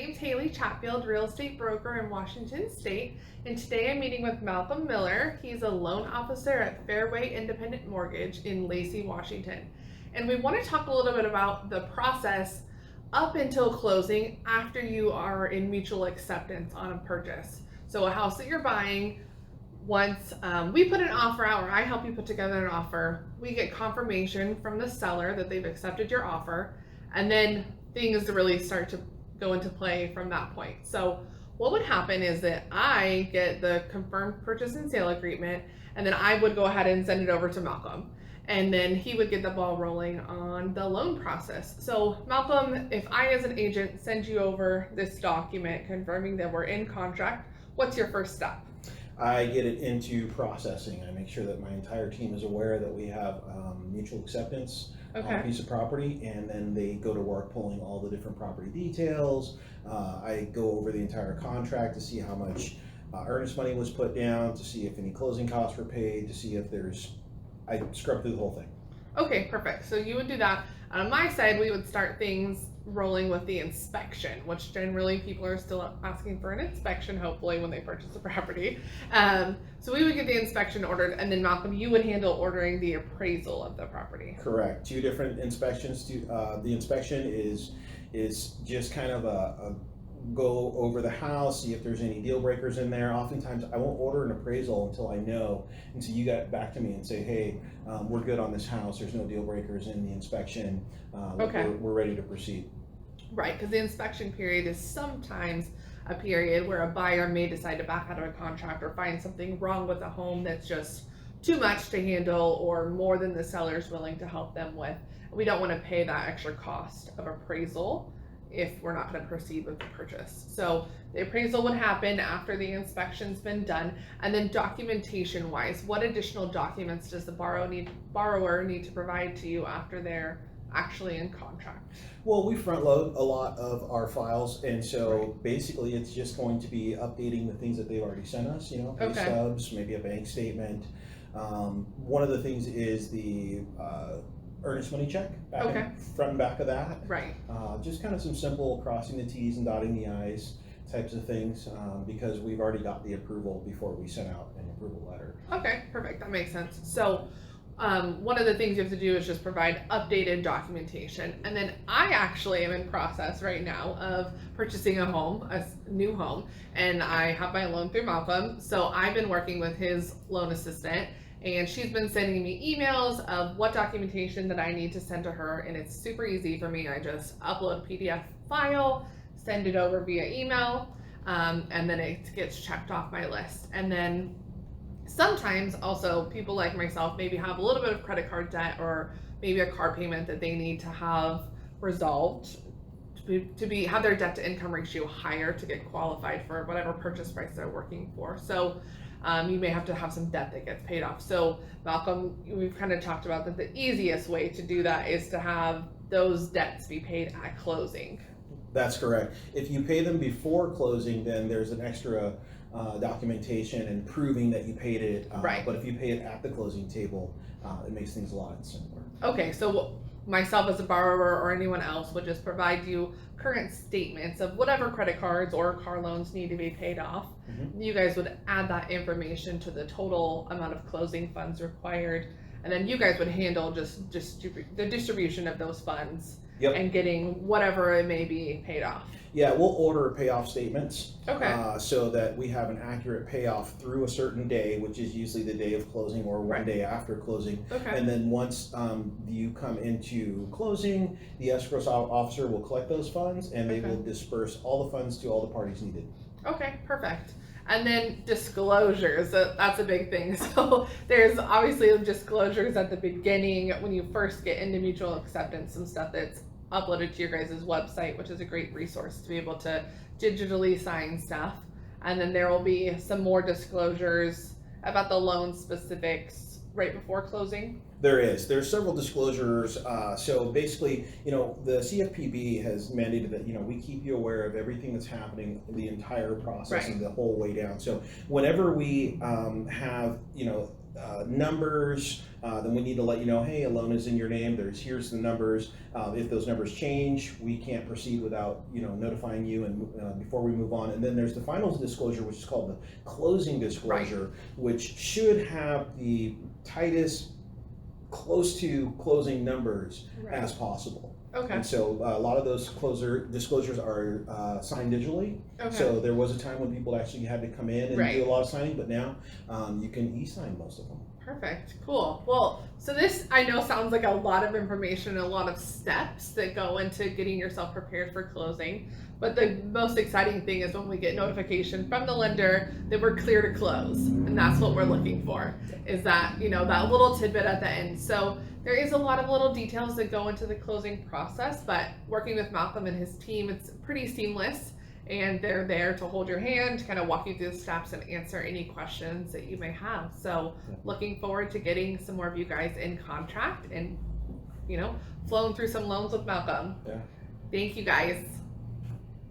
name's Haley Chatfield, real estate broker in Washington State, and today I'm meeting with Malcolm Miller. He's a loan officer at Fairway Independent Mortgage in Lacey, Washington. And we want to talk a little bit about the process up until closing after you are in mutual acceptance on a purchase. So a house that you're buying, once we put an offer out, or I help you put together an offer, we get confirmation from the seller that they've accepted your offer, and then things really start to go into play from that point. So what would happen is that I get the confirmed purchase and sale agreement, and then I would go ahead and send it over to Malcolm, and then he would get the ball rolling on the loan process. So Malcolm, if I as an agent send you over this document confirming that we're in contract, what's your first step? I get it into processing. I make sure that my entire team is aware that we have mutual acceptance on a piece of property, and then they go to work pulling all the different property details. I go over the entire contract to see how much earnest money was put down, to see if any closing costs were paid, to see if I scrub through the whole thing. Okay, perfect. So you would do that. On my side, we would start things rolling with the inspection, which generally people are still asking for an inspection, hopefully, when they purchase a property. So we would get the inspection ordered, and then Malcolm, you would handle ordering the appraisal of the property. Correct. Two different inspections. The inspection is just kind of a go over the house, see if there's any deal breakers in there. Oftentimes I won't order an appraisal until you get back to me and say, hey, we're good on this house, there's no deal breakers in the inspection, we're ready to proceed. Right, because the inspection period is sometimes a period where a buyer may decide to back out of a contract or find something wrong with a home that's just too much to handle or more than the seller's willing to help them with. We don't want to pay that extra cost of appraisal if we're not going to proceed with the purchase. So the appraisal would happen after the inspection's been done. And then documentation wise, what additional documents does the borrower need to provide to you after they're actually in contract? Well, we front load a lot of our files, and so basically it's just going to be updating the things that they've already sent us, pay stubs, maybe a bank statement. One of the things is the earnest money check, front and back of that. Right. Just kind of some simple crossing the T's and dotting the I's types of things, because we've already got the approval before we sent out an approval letter. Okay, perfect. That makes sense. So one of the things you have to do is just provide updated documentation. And then I actually am in process right now of purchasing a new home, and I have my loan through Malcolm. So I've been working with his loan assistant, and she's been sending me emails of what documentation that I need to send to her, and it's super easy for me. I just upload a PDF file, send it over via email, and then it gets checked off my list. And then sometimes also people like myself maybe have a little bit of credit card debt or maybe a car payment that they need to have resolved to have their debt to income ratio higher to get qualified for whatever purchase price they're working for. So you may have to have some debt that gets paid off. So Malcolm, we've kind of talked about that the easiest way to do that is to have those debts be paid at closing. That's correct. If you pay them before closing, then there's an extra documentation and proving that you paid it. But if you pay it at the closing table, it makes things a lot simpler. Okay, so myself as a borrower or anyone else would just provide you current statements of whatever credit cards or car loans need to be paid off. You guys would add that information to the total amount of closing funds required, and then you guys would handle just the distribution of those funds and getting whatever it may be paid off. Yeah, we'll order payoff statements so that we have an accurate payoff through a certain day, which is usually the day of closing or one day after closing. And then once you come into closing, the escrow officer will collect those funds, and they will disperse all the funds to all the parties needed. Okay, perfect. And then disclosures, that's a big thing. So there's obviously disclosures at the beginning when you first get into mutual acceptance, some stuff that's uploaded to your guys' website, which is a great resource to be able to digitally sign stuff. And then there will be some more disclosures about the loan specifics right before closing. There's several disclosures. So basically, the CFPB has mandated that, we keep you aware of everything that's happening in the entire process and the whole way down. So whenever we have, numbers, then we need to let you know, hey, a loan is in your name. Here's the numbers. If those numbers change, we can't proceed without notifying you and before we move on. And then there's the final disclosure, which is called the closing disclosure, which should have the tightest, close to closing numbers as possible. Okay. And so a lot of those disclosures are signed digitally. Okay. So there was a time when people actually had to come in and do a lot of signing, but now you can e-sign most of them. Perfect. Cool. Well, so this I know sounds like a lot of information, a lot of steps that go into getting yourself prepared for closing. But the most exciting thing is when we get notification from the lender that we're clear to close. And that's what we're looking for, is that, that little tidbit at the end. So there is a lot of little details that go into the closing process, but working with Malcolm and his team, it's pretty seamless. And they're there to hold your hand, kind of walk you through the steps and answer any questions that you may have. So looking forward to getting some more of you guys in contract and, flowing through some loans with Malcolm. Yeah. Thank you guys.